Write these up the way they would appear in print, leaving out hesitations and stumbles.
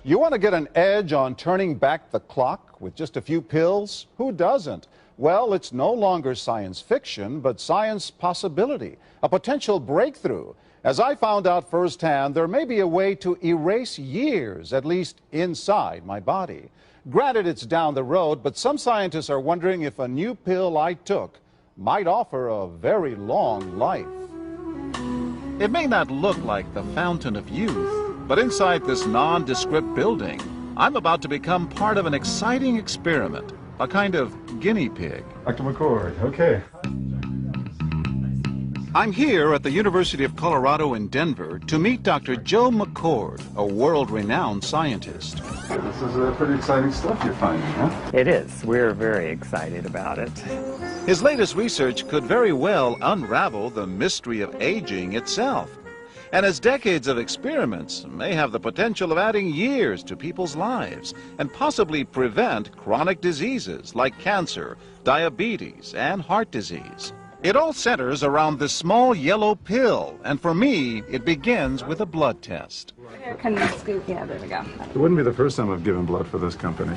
You want to get an edge on turning back the clock with just a few pills? Who doesn't? Well, it's no longer science fiction, but science possibility, a potential breakthrough. As I found out firsthand, there may be a way to erase years, at least inside my body. Granted, it's down the road, but some scientists are wondering if a new pill I took might offer a very long life. It may not look like the fountain of youth, but inside this nondescript building, I'm about to become part of an exciting experiment, a kind of guinea pig. Dr. McCord, okay. I'm here at the University of Colorado in Denver to meet Dr. Joe McCord, a world-renowned scientist. This is pretty exciting stuff you're finding, huh? It is. We're very excited about it. His latest research could very well unravel the mystery of aging itself. And his decades of experiments may have the potential of adding years to people's lives and possibly prevent chronic diseases like cancer, diabetes, and heart disease. It all centers around this small yellow pill, and for me, it begins with a blood test. Can you scoop? Yeah, there we go. It wouldn't be the first time I've given blood for this company.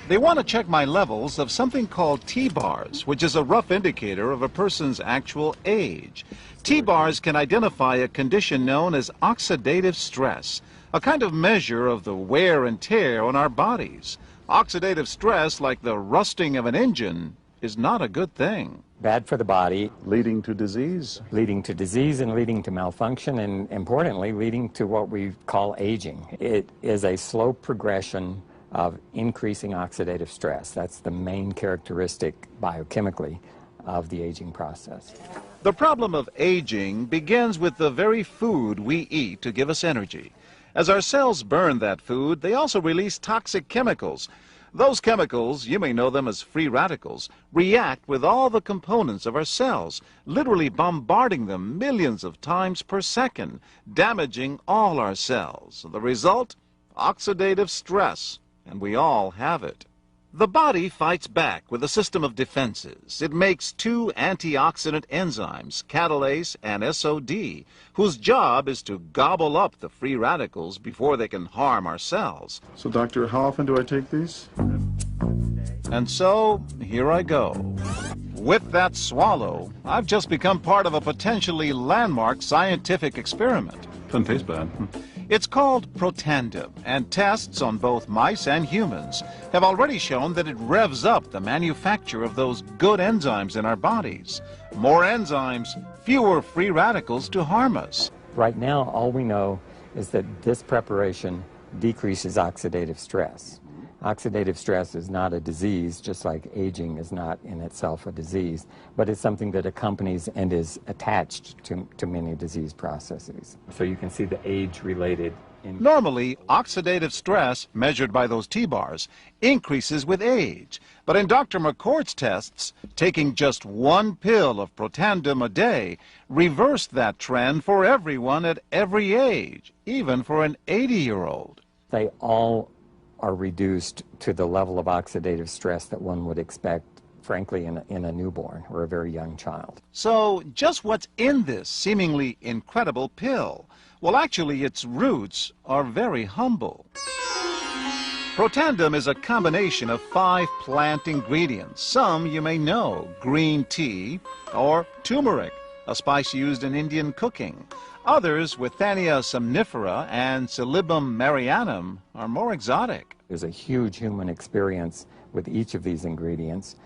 They want to check my levels of something called T-bars, which is a rough indicator of a person's actual age. T-bars can identify a condition known as oxidative stress, a kind of measure of the wear and tear on our bodies. Oxidative stress, like the rusting of an engine, is not a good thing. Bad for the body. Leading to disease? Leading to disease and leading to malfunction, and importantly, leading to what we call aging. It is a slow progression of increasing oxidative stress. That's the main characteristic biochemically of the aging process. The problem of aging begins with the very food we eat to give us energy. As our cells burn that food, they also release toxic chemicals. Those chemicals, you may know them as free radicals, react with all the components of our cells, literally bombarding them millions of times per second, damaging all our cells. The result? Oxidative stress, and we all have it. The body fights back with a system of defenses. It makes two antioxidant enzymes, catalase and SOD, whose job is to gobble up the free radicals before they can harm our cells. So, doctor, how often do I take these? And so, here I go. With that swallow, I've just become part of a potentially landmark scientific experiment. Doesn't taste bad. It's called Protandim, and tests on both mice and humans have already shown that it revs up the manufacture of those good enzymes in our bodies. More enzymes, fewer free radicals to harm us. Right now, all we know is that this preparation decreases oxidative stress. Oxidative stress is not a disease, just like aging is not in itself a disease, but it's something that accompanies and is attached to many disease processes. So you can see the age-related. Normally, oxidative stress, measured by those T-bars, increases with age. But in Dr. McCord's tests, taking just one pill of Protandim a day reversed that trend for everyone at every age, even for an 80-year-old. They all are reduced to the level of oxidative stress that one would expect, frankly, in a newborn or a very young child. So just what's in this seemingly incredible pill? Well, actually, its roots are very humble. Protandim is a combination of 5 plant ingredients. Some you may know: green tea or turmeric, a spice used in Indian cooking. Others, Withania somnifera and Silybum marianum, are more exotic. There's a huge human experience with each of these ingredients.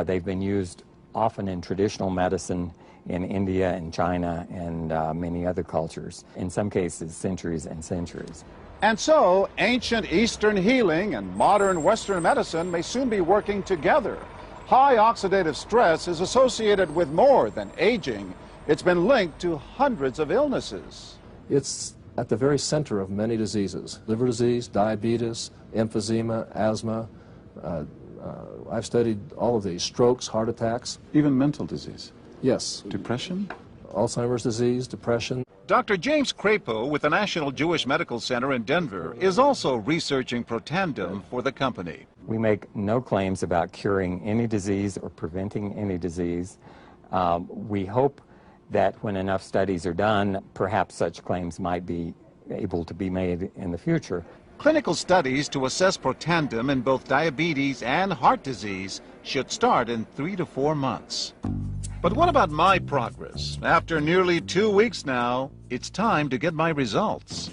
They've been used often in traditional medicine in India and China and many other cultures, in some cases centuries and centuries. And so, ancient Eastern healing and modern Western medicine may soon be working together. High oxidative stress is associated with more than aging. It's been linked to hundreds of illnesses. It's at the very center of many diseases: liver disease, diabetes, emphysema, asthma. I've studied all of these: strokes, heart attacks. Even mental disease? Yes. Depression? Alzheimer's disease, depression. Dr. James Crapo with the National Jewish Medical Center in Denver is also researching Protandim for the company. We make no claims about curing any disease or preventing any disease. We hope that when enough studies are done, perhaps such claims might be able to be made in the future. Clinical studies to assess Protandim in both diabetes and heart disease should start in 3 to 4 months. But what about my progress? After nearly 2 weeks now, it's time to get my results.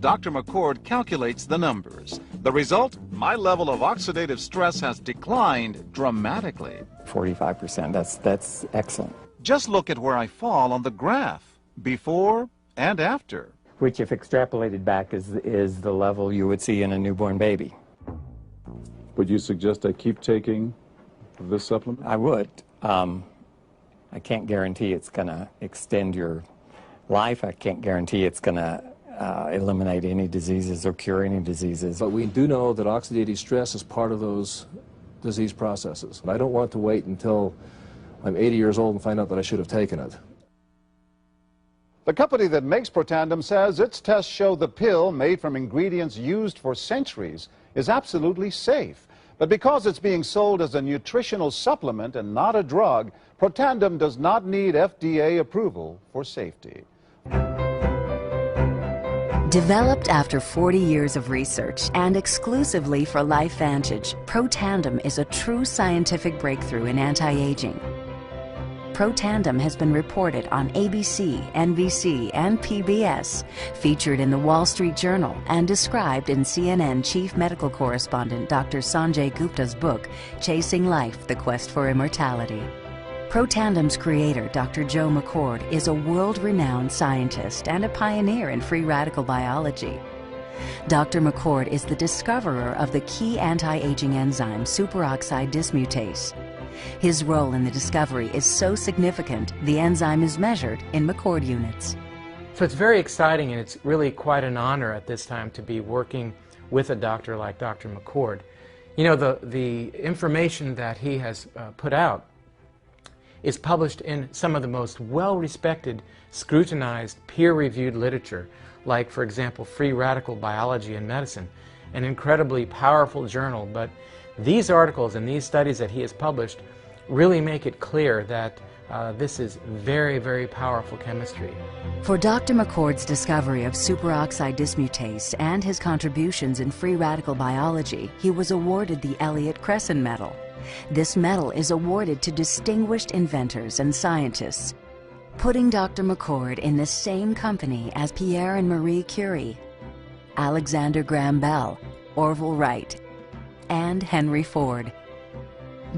Dr. McCord calculates the numbers. The result, my level of oxidative stress has declined dramatically. 45%, that's excellent. Just look at where I fall on the graph, before and after. Which, if extrapolated back, is the level you would see in a newborn baby. Would you suggest I keep taking this supplement? I would. I can't guarantee it's going to extend your life. I can't guarantee it's going to eliminate any diseases or cure any diseases. But we do know that oxidative stress is part of those disease processes. I don't want to wait until I'm 80 years old and find out that I should have taken it. The company that makes Protandim says its tests show the pill, made from ingredients used for centuries, is absolutely safe. But because it's being sold as a nutritional supplement and not a drug, Protandim does not need FDA approval for safety. Developed after 40 years of research and exclusively for Vantage, Protandim is a true scientific breakthrough in anti-aging. Protandim has been reported on ABC, NBC, and PBS, featured in the Wall Street Journal, and described in CNN Chief Medical Correspondent Dr. Sanjay Gupta's book, Chasing Life, The Quest for Immortality. Protandim's creator, Dr. Joe McCord, is a world-renowned scientist and a pioneer in free radical biology. Dr. McCord is the discoverer of the key anti-aging enzyme superoxide dismutase. His role in the discovery is so significant, the enzyme is measured in McCord units. So it's very exciting, and it's really quite an honor at this time to be working with a doctor like Dr. McCord. You know, the information that he has put out is published in some of the most well-respected, scrutinized, peer-reviewed literature, like, for example, Free Radical Biology and Medicine, an incredibly powerful journal. But these articles and these studies that he has published really make it clear that this is very, very powerful chemistry. For Dr. McCord's discovery of superoxide dismutase and his contributions in free radical biology, he was awarded the Elliott Cresson Medal. This medal is awarded to distinguished inventors and scientists, putting Dr. McCord in the same company as Pierre and Marie Curie, Alexander Graham Bell, Orville Wright, and Henry Ford.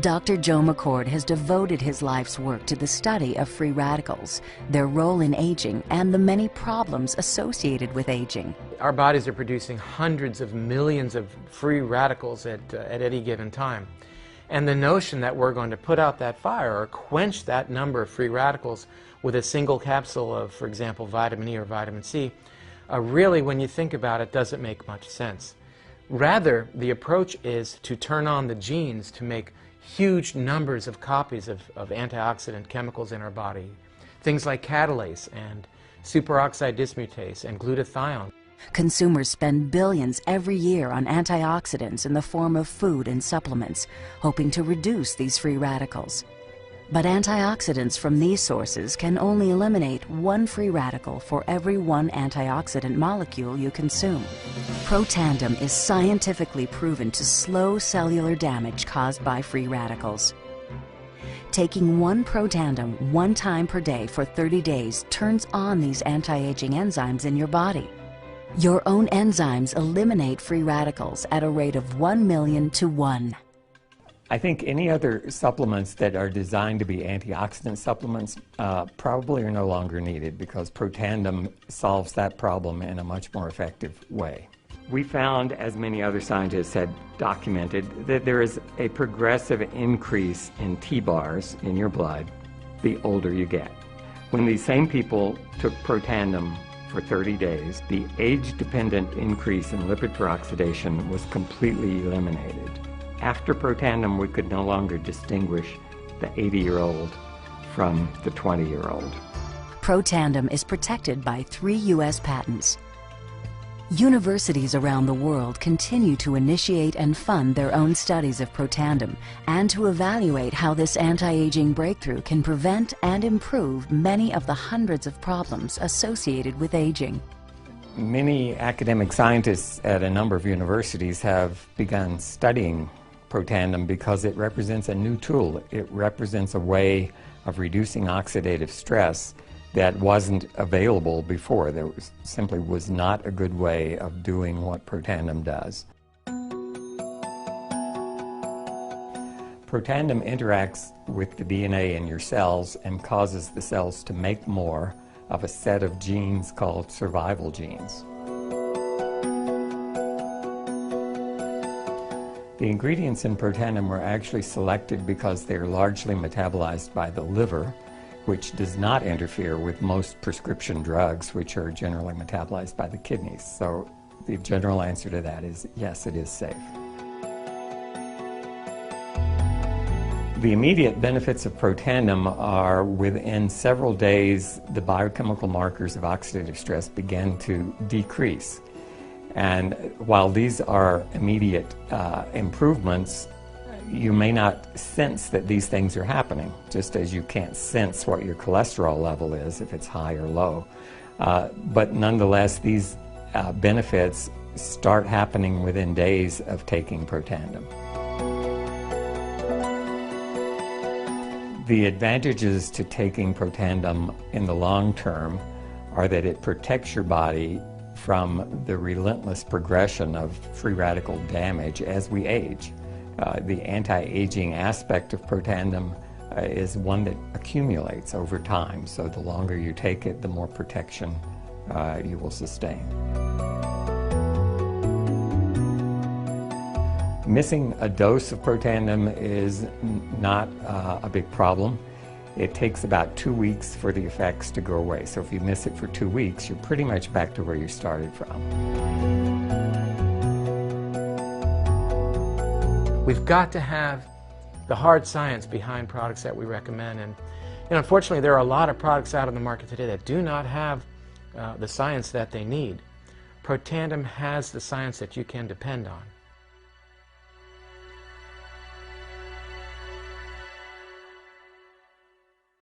Dr. Joe McCord has devoted his life's work to the study of free radicals, their role in aging, and the many problems associated with aging. Our bodies are producing hundreds of millions of free radicals at any given time. And the notion that we're going to put out that fire or quench that number of free radicals with a single capsule of, for example, vitamin E or vitamin C, really, when you think about it, doesn't make much sense. Rather, the approach is to turn on the genes to make huge numbers of copies of antioxidant chemicals in our body. Things like catalase and superoxide dismutase and glutathione. Consumers spend billions every year on antioxidants in the form of food and supplements, hoping to reduce these free radicals. But antioxidants from these sources can only eliminate one free radical for every one antioxidant molecule you consume. Protandim is scientifically proven to slow cellular damage caused by free radicals. Taking one Protandim 1 time per day for 30 days turns on these anti-aging enzymes in your body. Your own enzymes eliminate free radicals at a rate of 1 million to 1. I think any other supplements that are designed to be antioxidant supplements probably are no longer needed, because Protandim solves that problem in a much more effective way. We found, as many other scientists had documented, that there is a progressive increase in T-bars in your blood the older you get. When these same people took Protandim for 30 days, the age-dependent increase in lipid peroxidation was completely eliminated. After Protandim, we could no longer distinguish the 80-year-old from the 20-year-old. Protandim is protected by 3 U.S. patents. Universities around the world continue to initiate and fund their own studies of Protandim and to evaluate how this anti-aging breakthrough can prevent and improve many of the hundreds of problems associated with aging. Many academic scientists at a number of universities have begun studying Protandim because it represents a new tool. It represents a way of reducing oxidative stress that wasn't available before. There simply was not a good way of doing what Protandim does. Protandim interacts with the DNA in your cells and causes the cells to make more of a set of genes called survival genes. The ingredients in Protandim were actually selected because they are largely metabolized by the liver, which does not interfere with most prescription drugs, which are generally metabolized by the kidneys. So the general answer to that is yes, it is safe. The immediate benefits of Protandim are within several days, the biochemical markers of oxidative stress begin to decrease. And while these are immediate improvements, you may not sense that these things are happening, just as you can't sense what your cholesterol level is if it's high or low. But nonetheless, these benefits start happening within days of taking Protandim. The advantages to taking Protandim in the long term are that it protects your body from the relentless progression of free radical damage as we age. The anti-aging aspect of Protandim is one that accumulates over time, so the longer you take it, the more protection you will sustain. Missing a dose of Protandim is not a big problem. It takes about 2 weeks for the effects to go away. So if you miss it for 2 weeks, you're pretty much back to where you started from. We've got to have the hard science behind products that we recommend. And unfortunately, there are a lot of products out on the market today that do not have the science that they need. Protandim has the science that you can depend on.